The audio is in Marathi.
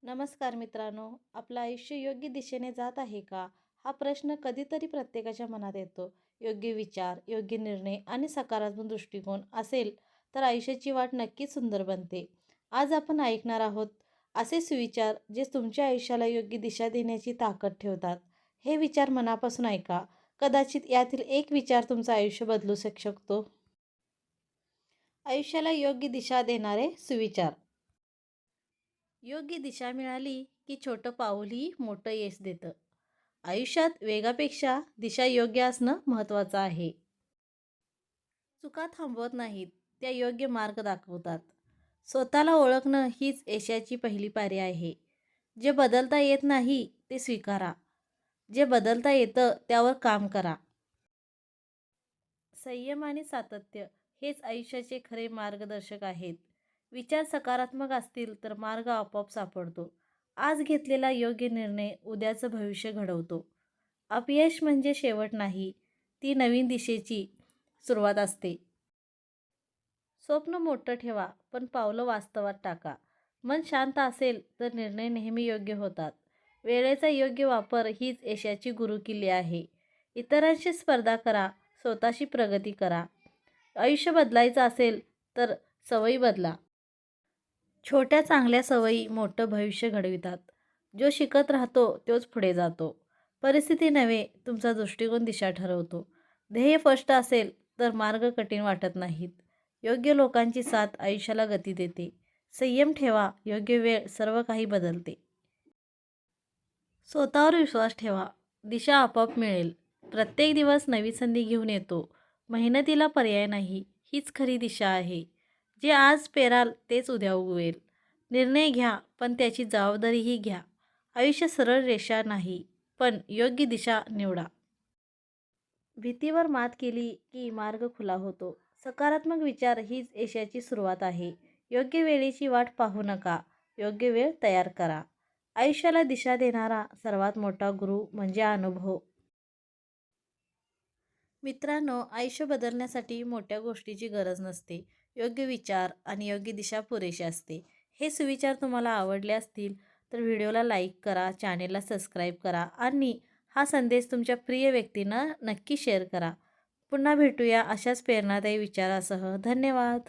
नमस्कार मित्रांनो, आपलं आयुष्य योग्य दिशेने जात आहे का? हा प्रश्न कधीतरी प्रत्येकाच्या मनात येतो. योग्य विचार, योग्य निर्णय आणि सकारात्मक दृष्टिकोन असेल तर आयुष्याची वाट नक्कीच सुंदर बनते. आज आपण ऐकणार आहोत असे सुविचार जे तुमच्या आयुष्याला योग्य दिशा देण्याची ताकद ठेवतात. हे विचार मनापासून ऐका. कदाचित यातील एक विचार तुमचं आयुष्य बदलू शकतो. आयुष्याला योग्य दिशा देणारे सुविचार. योग्य दिशा मिळाली की छोटं पाऊलही मोठं यश देतं. आयुष्यात वेगापेक्षा दिशा योग्य असणं महत्त्वाचं आहे. चुका थांबवत नाहीत, त्या योग्य मार्ग दाखवतात. स्वतःला ओळखणं हीच यशाची पहिली पायरी आहे. जे बदलता येत नाही ते स्वीकारा. जे बदलता येतं त्यावर काम करा. संयम आणि सातत्य हेच आयुष्याचे खरे मार्गदर्शक आहेत. विचार सकारात्मक असतील तर मार्ग आपोआप सापडतो. आज घेतलेला योग्य निर्णय उद्याचं भविष्य घडवतो. अपयश म्हणजे शेवट नाही, ती नवीन दिशेची सुरुवात असते. स्वप्न मोठं ठेवा, पण पावलं वास्तवात टाका. मन शांत असेल तर निर्णय नेहमी योग्य होतात. वेळेचा योग्य वापर हीच यशाची गुरुकिल्ली आहे. इतरांशी स्पर्धा करा, स्वतःची प्रगती करा. आयुष्य बदलायचं असेल तर सवयी बदला. छोट्या चांगल्या सवयी मोठं भविष्य घडवितात. जो शिकत राहतो तोच पुढे जातो. परिस्थिती नव्हे, तुमचा दृष्टिकोन दिशा ठरवतो. ध्येय स्पष्ट असेल तर मार्ग कठीण वाटत नाहीत. योग्य लोकांची साथ आयुष्याला गती देते. संयम ठेवा, योग्य वेळ सर्व काही बदलते. स्वतःवर विश्वास ठेवा, दिशा आपोआप मिळेल. प्रत्येक दिवस नवी संधी घेऊन येतो. मेहनतीला पर्याय नाही, हीच खरी दिशा आहे. जे आज पेराल तेच उद्या उगवेल. निर्णय घ्या, पण त्याची जबाबदारीही घ्या. आयुष्य सरळ रेषा नाही, पण योग्य दिशा निवडा. भीतीवर मात केली की मार्ग खुला होतो. सकारात्मक विचार हीच यशाची सुरुवात आहे. योग्य वेळेची वाट पाहू नका, योग्य वेळ तयार करा. आयुष्याला दिशा देणारा सर्वात मोठा गुरु म्हणजे अनुभव. मित्रांनो, आयुष्य बदलण्यासाठी मोठ्या गोष्टीची गरज नसते. योग्य विचार आणि योग्य दिशा पुरेशी असते. हे सुविचार तुम्हाला आवडले असतील तर व्हिडिओला लाईक करा, चॅनेलला सबस्क्राईब करा आणि हा संदेश तुमच्या प्रिय व्यक्तींना नक्की शेअर करा. पुन्हा भेटूया अशाच प्रेरणादायी विचारासह. धन्यवाद.